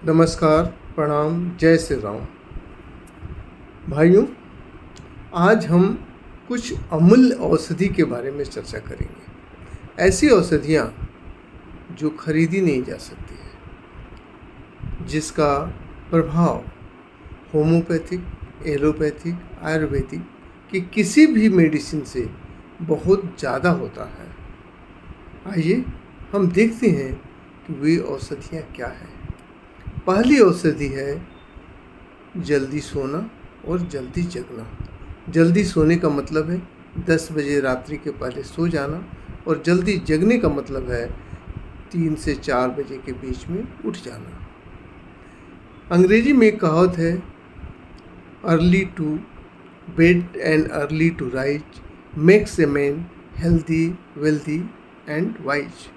नमस्कार, प्रणाम, जय श्री राम। भाइयों, आज हम कुछ अमूल्य औषधि के बारे में चर्चा करेंगे। ऐसी औषधियाँ जो खरीदी नहीं जा सकती है, जिसका प्रभाव होम्योपैथिक, एलोपैथिक, आयुर्वेदिक की किसी भी मेडिसिन से बहुत ज़्यादा होता है। आइए हम देखते हैं कि वे औषधियाँ क्या हैं। पहली औषधि है जल्दी सोना और जल्दी जगना। जल्दी सोने का मतलब है 10 बजे रात्रि के पहले सो जाना, और जल्दी जगने का मतलब है 3 से 4 बजे के बीच में उठ जाना। अंग्रेजी में एक कहावत है, early to bed and early to rise makes a man healthy, wealthy and wise.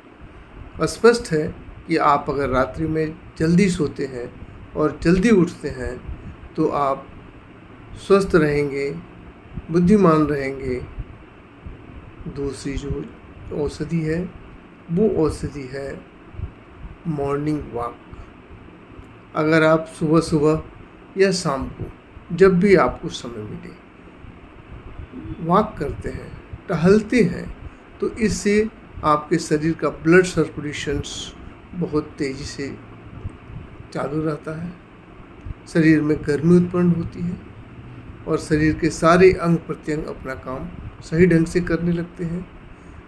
स्पष्ट है कि आप अगर रात्रि में जल्दी सोते हैं और जल्दी उठते हैं तो आप स्वस्थ रहेंगे, बुद्धिमान रहेंगे। दूसरी जो औषधि है वो औषधि है मॉर्निंग वॉक। अगर आप सुबह सुबह या शाम को जब भी आपको समय मिले वॉक करते हैं, टहलते हैं, तो इससे आपके शरीर का ब्लड सर्कुलेशंस बहुत तेज़ी से चालू रहता है, शरीर में गर्मी उत्पन्न होती है और शरीर के सारे अंग प्रत्यंग अपना काम सही ढंग से करने लगते हैं।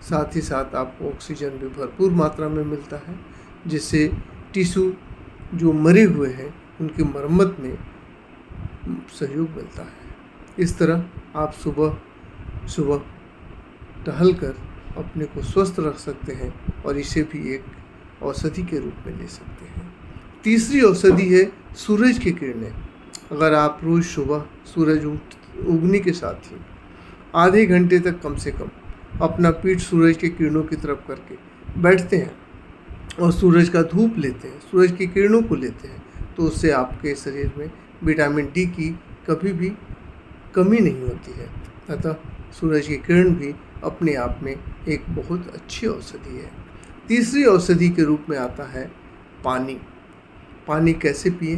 साथ ही साथ आपको ऑक्सीजन भी भरपूर मात्रा में मिलता है, जिससे टिश्यू जो मरे हुए हैं उनकी मरम्मत में सहयोग मिलता है। इस तरह आप सुबह सुबह टहल कर अपने को स्वस्थ रख सकते हैं और इसे भी एक औषधि के रूप में ले सकते हैं। तीसरी औषधि है सूरज की किरणें। अगर आप रोज़ सुबह सूरज उगने के साथ ही आधे घंटे तक कम से कम अपना पीठ सूरज के किरणों की तरफ करके बैठते हैं और सूरज का धूप लेते हैं, सूरज की किरणों को लेते हैं, तो उससे आपके शरीर में विटामिन डी की कभी भी कमी नहीं होती है। अतः सूरज की किरण भी अपने आप में एक बहुत अच्छी औषधि है। तीसरी औषधि के रूप में आता है पानी। पानी कैसे पिए,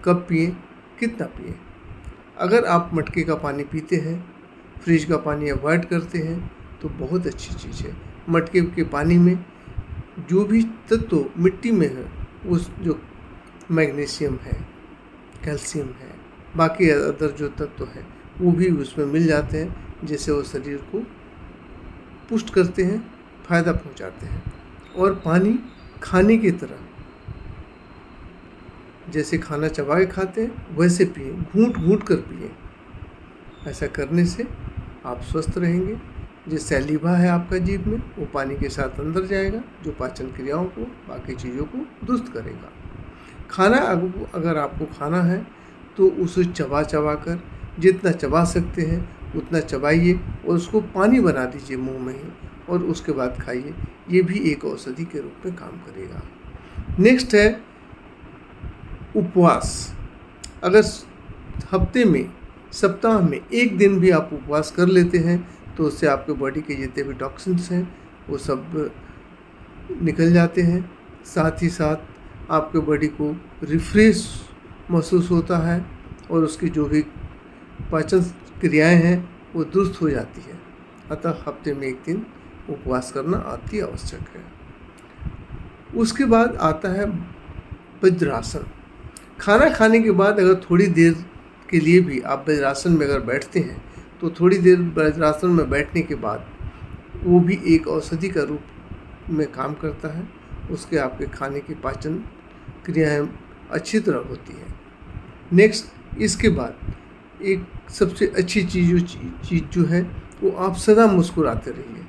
कब पिए, कितना पिए। अगर आप मटके का पानी पीते हैं, फ्रिज का पानी अवॉइड करते हैं, तो बहुत अच्छी चीज़ है। मटके के पानी में जो भी तत्व मिट्टी में है, उस जो मैग्नीशियम है, कैल्शियम है, बाकी अदर जो तत्व हैं वो भी उसमें मिल जाते हैं, जिससे वो शरीर को पुष्ट करते हैं, फायदा पहुंचाते हैं। और पानी खाने की तरह, जैसे खाना चबा के खाते हैं वैसे पिए, घूंट घूंट कर पिए। ऐसा करने से आप स्वस्थ रहेंगे। जो सैलिवा है आपका जीभ में, वो पानी के साथ अंदर जाएगा, जो पाचन क्रियाओं को, बाकी चीज़ों को दुरुस्त करेगा। खाना अगर आपको खाना है तो उसे चबा चबा कर, जितना चबा सकते हैं उतना चबाइए और उसको पानी बना दीजिए मुंह में ही, और उसके बाद खाइए। ये भी एक औषधि के रूप में काम करेगा। नेक्स्ट है उपवास। अगर हफ्ते में, सप्ताह में एक दिन भी आप उपवास कर लेते हैं तो उससे आपके बॉडी के जितने भी टॉक्सिन्स हैं वो सब निकल जाते हैं। साथ ही साथ आपके बॉडी को रिफ्रेश महसूस होता है और उसकी जो भी पाचन क्रियाएं हैं वो दुरुस्त हो जाती है। अतः हफ्ते में एक दिन उपवास करना अति आवश्यक है। उसके बाद आता है वज्रासन। खाना खाने के बाद अगर थोड़ी देर के लिए भी आप वज्रासन में अगर बैठते हैं तो थोड़ी देर वज्रासन में बैठने के बाद वो भी एक औषधि का रूप में काम करता है। उसके आपके खाने की पाचन क्रियाएं अच्छी तरह होती हैं। नेक्स्ट, इसके बाद एक सबसे अच्छी चीज़ जो है वो आप सदा मुस्कुराते रहिए,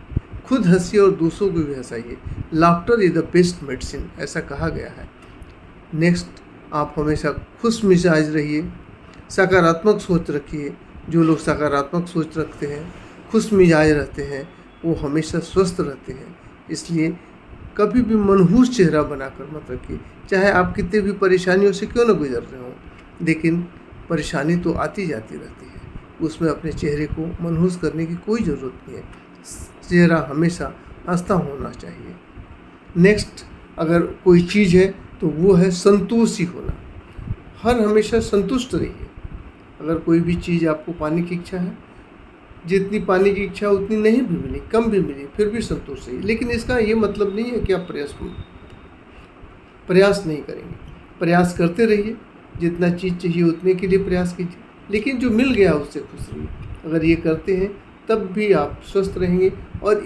खुद हंसिए और दूसरों को भी हंसाइए। Laughter is the best medicine, ऐसा कहा गया है। नेक्स्ट, आप हमेशा खुश मिजाज रहिए, सकारात्मक सोच रखिए। जो लोग सकारात्मक सोच रखते हैं, खुश मिजाज रहते हैं, वो हमेशा स्वस्थ रहते हैं। इसलिए कभी भी मनहूस चेहरा बनाकर मत रखिए। चाहे आप कितने भी परेशानियों से क्यों न गुजर रहे हों, लेकिन परेशानी तो आती जाती रहती है, उसमें अपने चेहरे को मनहूस करने की कोई ज़रूरत नहीं है। चेहरा हमेशा हंसता होना चाहिए। नेक्स्ट, अगर कोई चीज़ है तो वो है संतोषी होना। हर हमेशा संतुष्ट रहिए। अगर कोई भी चीज़ आपको पाने की इच्छा है, जितनी पाने की इच्छा उतनी नहीं भी मिली, कम भी मिली, फिर भी संतोष रहिए। लेकिन इसका ये मतलब नहीं है कि आप प्रयास नहीं करेंगे। प्रयास करते रहिए, जितना चीज़ चाहिए उतने के लिए प्रयास कीजिए, लेकिन जो मिल गया उससे खुश रहिए। अगर ये करते हैं तब भी आप स्वस्थ रहेंगे। और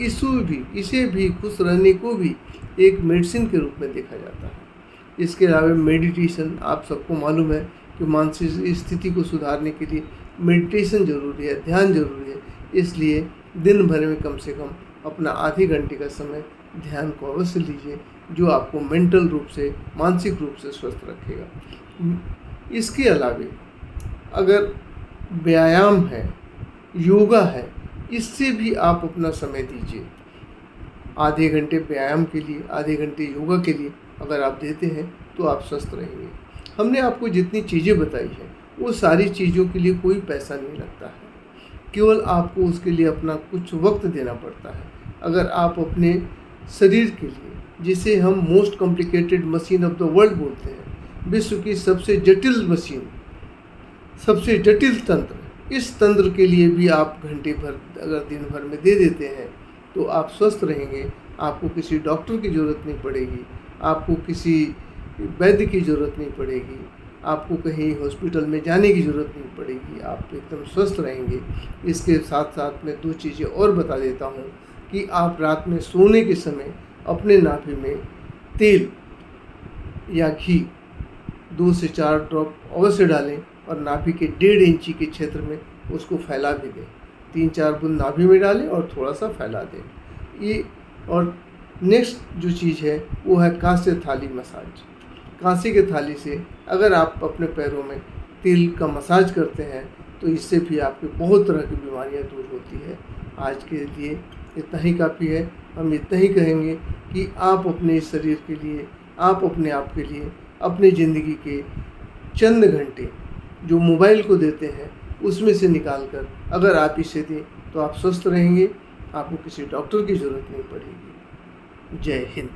इसे भी खुश रहने को भी एक मेडिसिन के रूप में देखा जाता है। इसके अलावा मेडिटेशन, आप सबको मालूम है कि मानसिक स्थिति को सुधारने के लिए मेडिटेशन ज़रूरी है, ध्यान ज़रूरी है। इसलिए दिन भर में कम से कम अपना आधे घंटे का समय ध्यान को अवश्य लीजिए, जो आपको मेंटल रूप से, मानसिक रूप से स्वस्थ रखेगा। इसके अलावा अगर व्यायाम है, योगा है, इससे भी आप अपना समय दीजिए। आधे घंटे व्यायाम के लिए, आधे घंटे योगा के लिए अगर आप देते हैं तो आप स्वस्थ रहेंगे। हमने आपको जितनी चीज़ें बताई हैं वो सारी चीज़ों के लिए कोई पैसा नहीं लगता है, केवल आपको उसके लिए अपना कुछ वक्त देना पड़ता है। अगर आप अपने शरीर के लिए, जिसे हम most complicated machine of the world बोलते हैं, विश्व की सबसे जटिल मशीन, सबसे जटिल तंत्र, इस तंत्र के लिए भी आप घंटे भर अगर दिन भर में दे देते हैं तो आप स्वस्थ रहेंगे। आपको किसी डॉक्टर की ज़रूरत नहीं पड़ेगी, आपको किसी वैद्य की ज़रूरत नहीं पड़ेगी, आपको कहीं हॉस्पिटल में जाने की ज़रूरत नहीं पड़ेगी, आप एकदम स्वस्थ रहेंगे। इसके साथ साथ मैं 2 चीज़ें और बता देता हूँ कि आप रात में सोने के समय अपने नाभि में तेल या घी 2 से 4 ड्रॉप अवश्य डालें और नाभि के 1.5 इंची के क्षेत्र में उसको फैला भी दें। 3-4 बूंद नाभि में डालें और थोड़ा सा फैला दें। ये और नेक्स्ट जो चीज़ है वो है कांस्य थाली मसाज। कांसे के थाली से अगर आप अपने पैरों में तेल का मसाज करते हैं तो इससे भी आपके बहुत तरह की बीमारियां दूर होती है। आज के लिए इतना ही काफ़ी है। हम इतना ही कहेंगे कि आप अपने शरीर के लिए, आप अपने आप के लिए, अपनी ज़िंदगी के चंद घंटे जो मोबाइल को देते हैं उसमें से निकाल कर अगर आप इसे दें तो आप स्वस्थ रहेंगे। आपको किसी डॉक्टर की ज़रूरत नहीं पड़ेगी। जय हिंद।